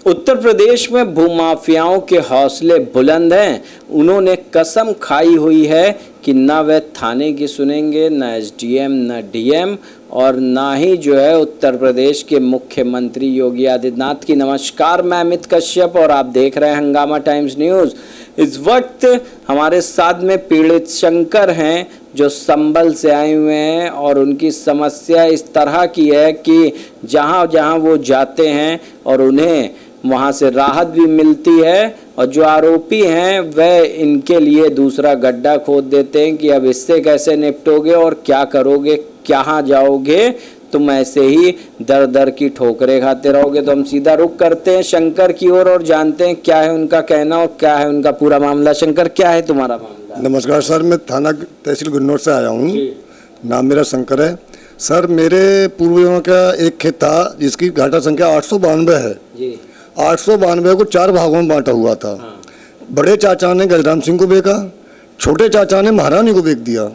उत्तर प्रदेश में भूमाफियाओं के हौसले बुलंद हैं। उन्होंने कसम खाई हुई है कि न वे थाने की सुनेंगे, न एसडीएम, न डीएम और ना ही जो है उत्तर प्रदेश के मुख्यमंत्री योगी आदित्यनाथ की। नमस्कार, मैं अमित कश्यप और आप देख रहे हैं हंगामा टाइम्स न्यूज़। इस वक्त हमारे साथ में पीड़ित शंकर हैं जो संभल से आए हुए हैं और उनकी समस्या इस तरह की है कि जहां जहां वो जाते हैं और उन्हें वहां से राहत भी मिलती है, और जो आरोपी हैं वह इनके लिए दूसरा गड्ढा खोद देते हैं कि अब इससे कैसे निपटोगे और क्या करोगे, कहाँ जाओगे, तुम ऐसे ही दर दर की ठोकरें खाते रहोगे। तो हम सीधा रुख करते हैं शंकर की ओर और जानते हैं क्या है उनका कहना और क्या है उनका पूरा मामला। शंकर, क्या है तुम्हारा मामला? नमस्कार सर, मैं थाना तहसील गुन्नौर से आया हूँ। नाम मेरा शंकर है। सर, मेरे पूर्वजों का एक खेत था जिसकी घाटा संख्या 892 है जी। 892 को 4 भागों में बांटा हुआ था। हाँ। बड़े चाचा ने गजराम सिंह को बेचा, छोटे चाचा ने महारानी को बेच दिया।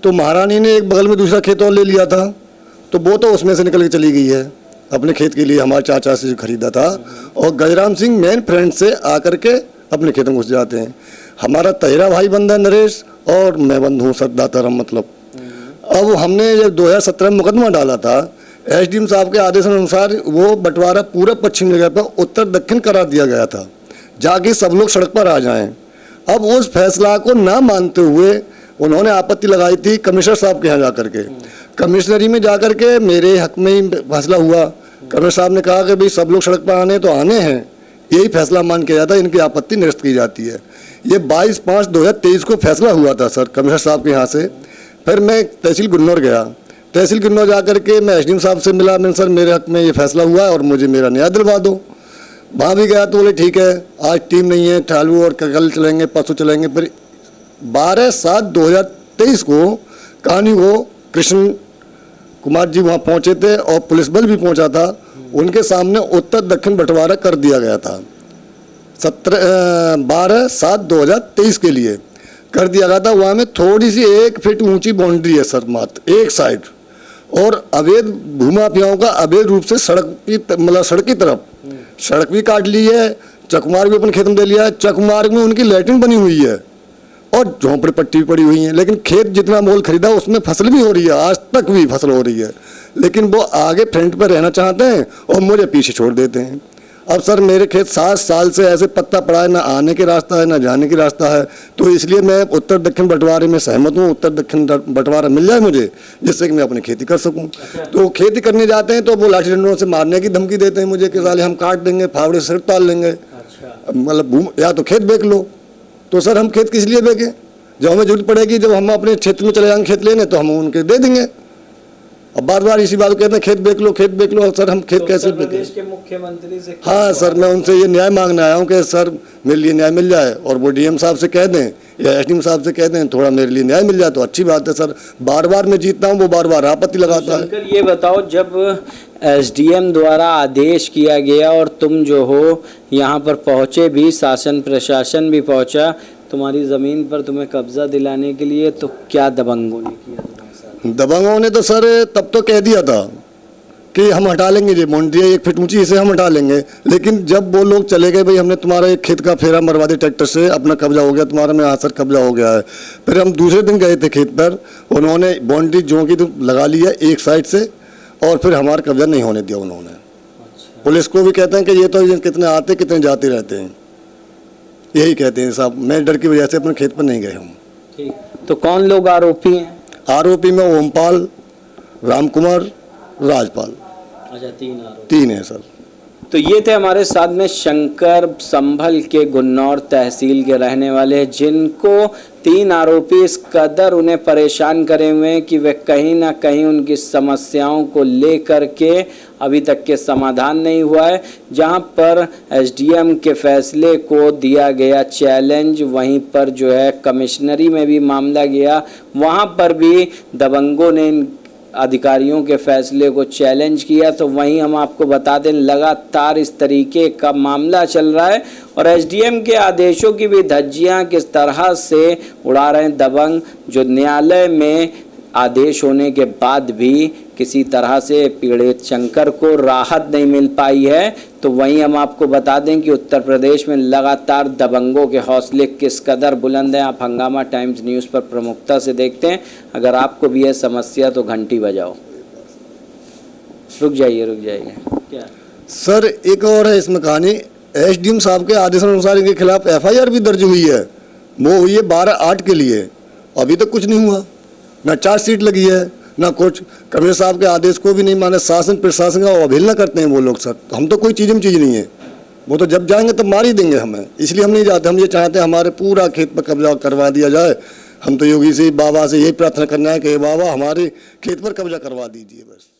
तो महारानी ने एक बगल में दूसरा खेत और ले लिया था, तो वो तो उसमें से निकल के चली गई है अपने खेत के लिए, हमारे चाचा से खरीदा था। और गजराम सिंह मेन फ्रेंड से आकर के अपने खेतों में घुस जाते हैं। हमारा तहेरा भाई बंदा है नरेश और मैं बंद हूँ सदाताराम। मतलब अब हमने जब 2017 में मुकदमा डाला था, एसडीएम साहब के आदेश अनुसार वो बंटवारा पूरे पश्चिम जगह पर उत्तर दक्षिण करा दिया गया था, जाके सब लोग सड़क पर आ जाएं। अब उस फैसला को ना मानते हुए उन्होंने आपत्ति लगाई थी कमिश्नर साहब के यहाँ जाकर के। कमिश्नरी में जाकर के मेरे हक में ही फैसला हुआ। कमिश्नर साहब ने कहा कि भाई सब लोग सड़क पर आने तो आने हैं, यही फैसला मान के जाता है, इनकी आपत्ति निरस्त की जाती है। ये 22/5/2023 को फैसला हुआ था सर कमिश्नर साहब के यहाँ से। फिर मैं तहसील गुन्नौर गया। तहसील गुन्नौर जाकर के मैं एसडीएम साहब से मिला। मैंने सर मेरे हक में ये फैसला हुआ है और मुझे मेरा न्याय दिलवा दो। वहाँ भी गया तो बोले ठीक है, आज टीम नहीं है, ठालू और कल चलेंगे, परसों चलेंगे। फिर 12/7/2023 को कहानी को कृष्ण कुमार जी वहाँ पहुँचे थे और पुलिस बल भी पहुँचा था। उनके सामने उत्तर दक्षिण बंटवारा कर दिया गया था। 12/7/2023 के लिए कर दिया गया था। वहाँ में थोड़ी सी 1 फीट ऊंची बाउंड्री है सर, मात्र एक साइड, और अवैध भूमाफियाओं का अवैध रूप से सड़क की तरफ सड़क भी काट ली है, चकमार्ग भी अपने खेत में दे लिया है। चकमार्ग में उनकी लैट्रिन बनी हुई है और झोंपड़ी पट्टी पड़ी हुई है, लेकिन खेत जितना मोल खरीदा उसमें फसल भी हो रही है, आज तक भी फसल हो रही है, लेकिन वो आगे फ्रंट पर रहना चाहते हैं और मुझे पीछे छोड़ देते हैं। अब सर मेरे खेत 7 साल से ऐसे पत्ता पड़ा है, ना आने के रास्ता है ना जाने की रास्ता है। तो इसलिए मैं उत्तर दक्षिण बंटवारे में सहमत हूँ। उत्तर दक्षिण बंटवारा मिल जाए मुझे, जिससे कि मैं अपनी खेती कर सकूँ। तो खेती करने जाते हैं तो वो लाठी डंडों से मारने की धमकी देते हैं मुझे कि साले हम काट देंगे, फावड़े से सिर ताल लेंगे, मतलब या तो खेत बेच लो। तो सर हम खेत किस लिए बेचें? जब हमें जरूरत पड़ेगी, जब हम अपने क्षेत्र में चले जाएंगे खेत लेने, तो हम उनके दे देंगे। अब बार बार इसी बात कहते हैं खेत बेच लो, खेत बेच लो। सर हम खेत कैसे बेचें? प्रदेश के मुख्यमंत्री से हाँ सर, मैं उनसे ये न्याय मांगने आया हूँ कि सर मेरे लिए न्याय मिल जाए, और वो डीएम साहब से कह दें या एसडीएम साहब से कह दें थोड़ा मेरे लिए न्याय मिल जाए तो अच्छी बात है। सर बार बार मैं जीतता हूँ, वो बार बार आपत्ति लगाता है। ये बताओ, जब एसडीएम द्वारा आदेश किया गया और तुम जो हो यहाँ पर पहुँचे भी, शासन प्रशासन भी पहुँचा तुम्हारी ज़मीन पर तुम्हें कब्जा दिलाने के लिए, तो क्या दबंगों ने किया? दबंगों ने तो सर तब तो कह दिया था कि हम हटा लेंगे, ये बाउंड्री 1 फीट ऊंची, इसे हम हटा लेंगे। लेकिन जब वो लोग चले गए, भाई हमने तुम्हारा एक खेत का फेरा मरवा दिया ट्रैक्टर से, अपना कब्जा हो गया तुम्हारा, में सर कब्जा हो गया है। फिर हम दूसरे दिन गए थे खेत पर, उन्होंने बाउंड्री जो की तो लगा ली है एक साइड से, और फिर हमारा कब्जा नहीं होने दिया उन्होंने। पुलिस को भी कहते हैं कि ये तो कितने आते कितने जाते रहते हैं, यही कहते हैं साहब। मैं डर की वजह से अपने खेत पर नहीं गए हम। ठीक, तो कौन लोग आरोपी हैं? आरोपी में ओमपाल, रामकुमार, राजपाल। अच्छा, 3 आरोपी। 3 है सर। तो ये थे हमारे साथ में शंकर, संभल के गुन्नौर तहसील के रहने वाले, जिनको 3 आरोपी इस कदर उन्हें परेशान करे हुए हैं कि वे कहीं ना कहीं उनकी समस्याओं को लेकर के अभी तक के समाधान नहीं हुआ है। जहां पर एसडीएम के फैसले को दिया गया चैलेंज, वहीं पर जो है कमिश्नरी में भी मामला गया, वहां पर भी दबंगों ने अधिकारियों के फैसले को चैलेंज किया। तो वहीं हम आपको बता दें लगातार इस तरीके का मामला चल रहा है और एसडीएम के आदेशों की भी धज्जियां किस तरह से उड़ा रहे हैं दबंग, जो न्यायालय में आदेश होने के बाद भी किसी तरह से पीड़ित शंकर को राहत नहीं मिल पाई है। तो वहीं हम आपको बता दें कि उत्तर प्रदेश में लगातार दबंगों के हौसले किस कदर बुलंद हैं। आप हंगामा टाइम्स न्यूज़ पर प्रमुखता से देखते हैं। अगर आपको भी है समस्या तो घंटी बजाओ। रुक जाइए क्या सर एक और है इसमें कहानी। एसडीएम साहब के आदेशानुसार इनके खिलाफ एफआईआर भी दर्ज हुई है, वो हुई है 12/8 के लिए। अभी तक कुछ नहीं हुआ, ना चार्जशीट लगी है ना कुछ। कमिश्नर साहब के आदेश को भी नहीं माने, शासन प्रशासन का अवहेलना करते हैं वो लोग। सर हम तो कोई चीज़ में चीज़ नहीं है, वो तो जब जाएंगे तब मार ही देंगे हमें। इसलिए हम नहीं जाते। हम ये चाहते हैं हमारे पूरा खेत पर कब्जा करवा दिया जाए। हम तो योगी से बाबा से यही प्रार्थना करना है कि बाबा हमारे खेत पर कब्जा करवा दीजिए बस।